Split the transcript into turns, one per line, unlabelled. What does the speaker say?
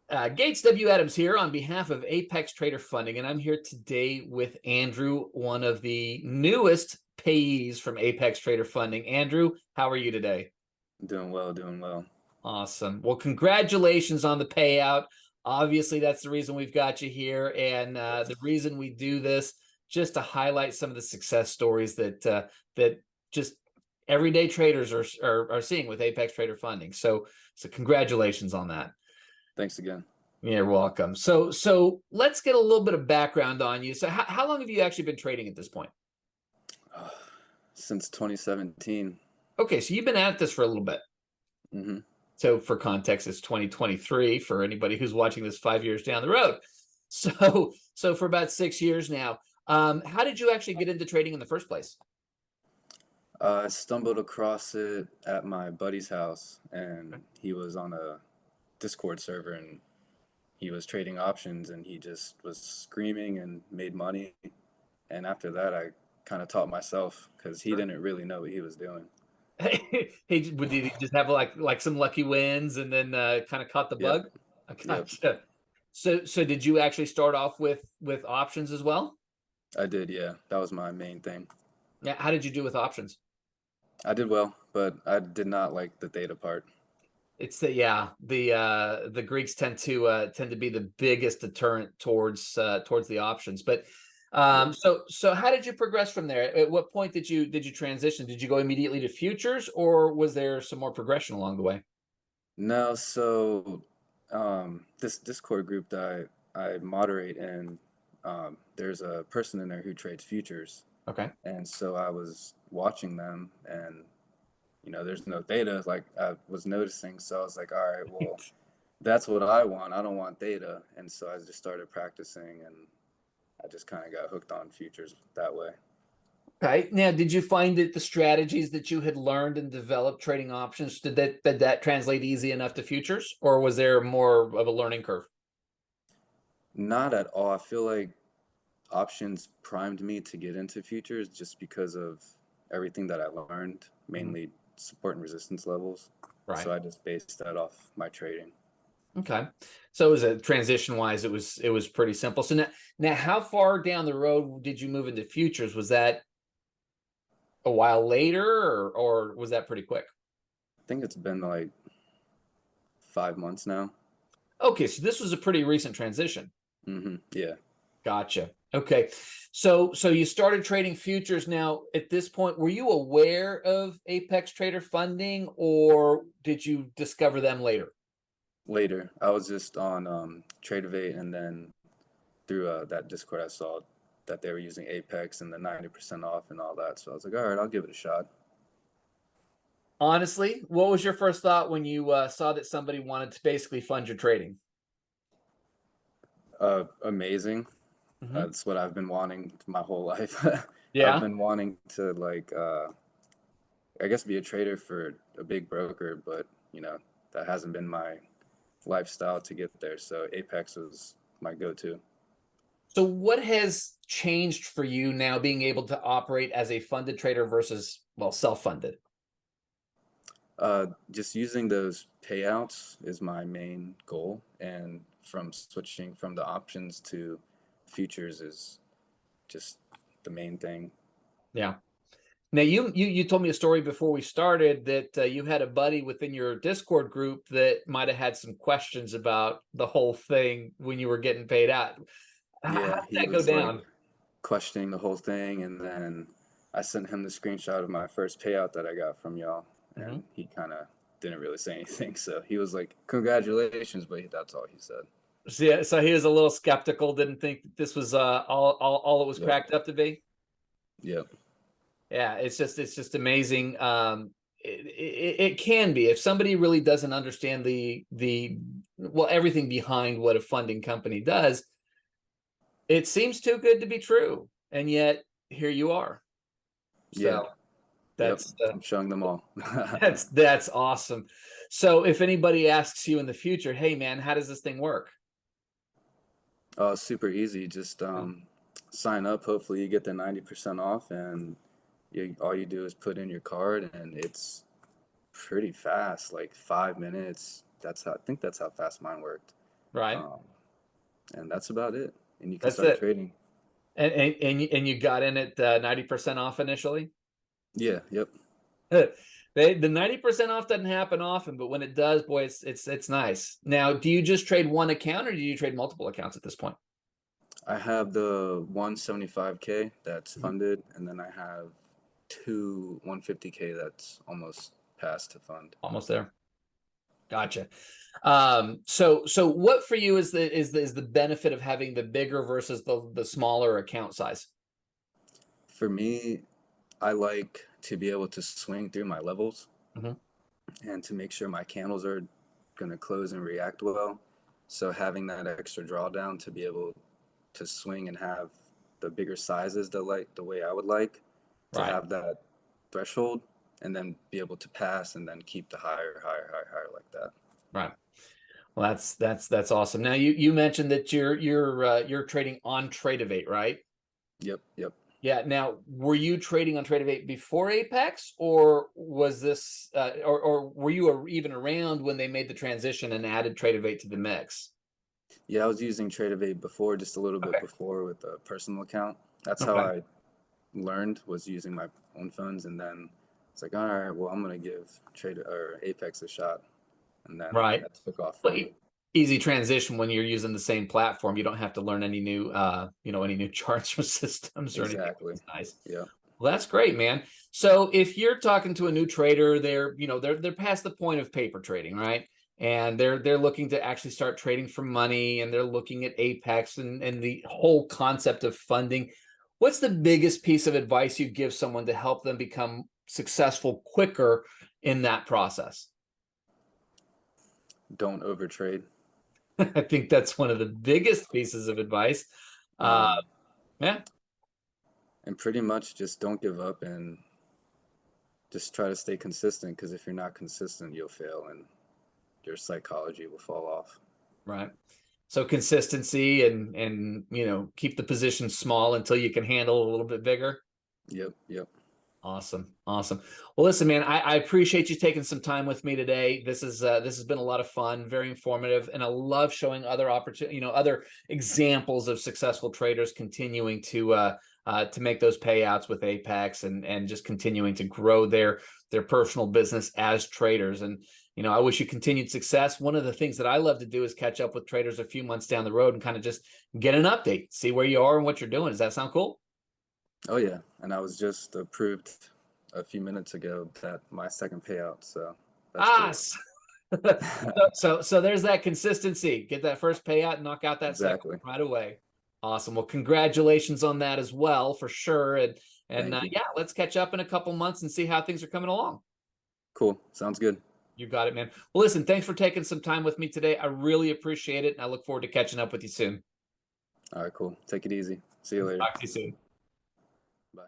Gates W. Adams here on behalf of Apex Trader Funding, and I'm here today with Andrew, one of the newest payees from Apex Trader Funding. Andrew, how are you today?
Doing well, doing well.
Awesome. Well, congratulations on the payout. Obviously, that's the reason we've got you here, and the reason we do this just to highlight some of the success stories that just everyday traders are seeing with Apex Trader Funding. So congratulations on that.
Thanks again.
You're welcome. So let's get a little bit of background on you. So how long have you actually been trading at this point?
Since 2017.
Okay, so you've been at this for a little bit.
hmm
So for context, it's 2023 for anybody who's watching this 5 years down the road. So for about 6 years now. How did you actually get into trading in the first place?
I stumbled across it at my buddy's house, and he was on a Discord server, and he was trading options, and he just was screaming and made money. And after that, I kind of taught myself because he didn't really know what he was doing.
Did he just have like some lucky wins and then kind of caught the
Yep,
bug? I
yep,
gotcha. So did you actually start off with options as well?
I did. Yeah, that was my main thing.
Yeah. How did you do with options?
I did well, but I did not like the data part.
It's the Greeks tend to be the biggest deterrent towards the options. But
Yep.
so how did you progress from there? At what point did you transition? Did you go immediately to futures, or was there some more progression along the way?
No, so this Discord group that I moderate in, there's a person in there who trades futures,
Okay.
and so I was watching them, and there's no data like I was noticing, so I was like, all right, well, that's what I want. I don't want data, and so I just started practicing, and I just kind of got hooked on futures that way.
Okay. Now, did you find that the strategies that you had learned and developed trading options, did that translate easy enough to futures, or was there more of a learning curve?
Not at all. I feel like options primed me to get into futures just because of everything that I learned,
Mhm.
mainly support and resistance levels.
Right.
So I just based that off my trading.
Okay. So as a transition wise, it was pretty simple. So now how far down the road did you move into futures? Was that a while later or was that pretty quick?
I think it's been like 5 months now.
Okay, so this was a pretty recent transition.
Yeah.
Gotcha. Okay. So you started trading futures. Now, at this point, were you aware of Apex Trader Funding or did you discover them later?
Later, I was just on Tradeovate, and then through that Discord, I saw that they were using Apex and the 90% off and all that. So I was like, all right, I'll give it a shot.
Honestly, what was your first thought when you saw that somebody wanted to basically fund your trading?
Amazing.
Hmm.
That's what I've been wanting my whole life. I've
Yeah.
been wanting to like I guess be a trader for a big broker, but that hasn't been my lifestyle to get there. So Apex was my go-to.
So what has changed for you now being able to operate as a funded trader versus, well, self-funded?
Just using those payouts is my main goal, and from switching from the options to futures is just the main thing.
Yeah. Now you told me a story before we started that you had a buddy within your Discord group that might have had some questions about the whole thing when you were getting paid out. How
Yeah,
did
he
that go
was like
down?
questioning the whole thing, and then I sent him the screenshot of my first payout that I got from y'all,
Hmm.
and he kind of didn't really say anything. So he was like, "Congratulations," but that's all he said.
So he was a little skeptical, didn't think that this was all it was
Yep,
cracked up to be.
yep,
Yeah, it's just amazing. It can be if somebody really doesn't understand the well everything behind what a funding company does. It seems too good to be true, and yet here you are.
yeah,
So
yep.
that's
I'm showing them all.
that's awesome. So if anybody asks you in the future, hey man, how does this thing work?
Oh, super easy. Just sign up. Hopefully, you get the 90% off, and all you do is put in your card, and it's pretty fast, like 5 minutes. I think that's how fast mine worked.
Right.
Um, and that's about it. And you can
That's
start
it.
trading.
And you got in at 90% off initially?
Yeah, yep.
The 90% off doesn't happen often, but when it does, boy, it's nice. Now, do you just trade one account or do you trade multiple accounts at this point?
I have the 175K that's
Mhm.
funded, and then I have two 150K that's almost past to fund.
Almost there. Gotcha. So what for you is the benefit of having the bigger versus the smaller account size?
For me, I like to be able to swing through my levels
Mhm.
and to make sure my candles are going to close and react well. So having that extra drawdown to be able to swing and have the bigger sizes the way I would like to
Right.
have that threshold and then be able to pass and then keep the higher like that.
Right. Well, that's awesome. Now you mentioned that you're trading on Tradeovate, right?
Yep, yep.
Yeah. Now, were you trading on Tradeovate before Apex, or was this, or were you even around when they made the transition and added Tradeovate to the mix?
Yeah, I was using Tradeovate before, just a little bit
Okay.
before with a personal account. That's how
Okay.
I learned was using my own funds, and then it's like, all right, well, I'm gonna give Trade or Apex a shot, and then
Right.
that took off for
Well,
me.
easy transition when you're using the same platform. You don't have to learn any new, any new charts or systems or anything.
Exactly.
It's nice.
Yeah.
Well, that's great, man. So if you're talking to a new trader, they're past the point of paper trading, right? And they're looking to actually start trading for money, and they're looking at Apex and the whole concept of funding. What's the biggest piece of advice you give someone to help them become successful quicker in that process?
Don't overtrade.
I think that's one of the biggest pieces of advice. Uh,
Um,
yeah,
and pretty much just don't give up and just try to stay consistent because if you're not consistent, you'll fail and your psychology will fall off.
right. So consistency and keep the position small until you can handle a little bit bigger.
Yep, yep.
Awesome, awesome. Well, listen, man, I appreciate you taking some time with me today. This has been a lot of fun, very informative, and I love showing other other examples of successful traders continuing to make those payouts with Apex and just continuing to grow their personal business as traders. And I wish you continued success. One of the things that I love to do is catch up with traders a few months down the road and kind of just get an update, see where you are and what you're doing. Does that sound cool?
Oh yeah, and I was just approved a few minutes ago that my second payout, so that's
Ah,
great.
so there's that consistency. Get that first payout and knock out that second
Exactly.
one right away. Awesome. Well, congratulations on that as well, for sure. And
Thank you.
yeah, let's catch up in a couple months and see how things are coming along.
Cool. Sounds good.
You got it, man. Well, listen, thanks for taking some time with me today. I really appreciate it, and I look forward to catching up with you soon.
All right, cool. Take it easy. See you later.
Talk to you soon.
Bye.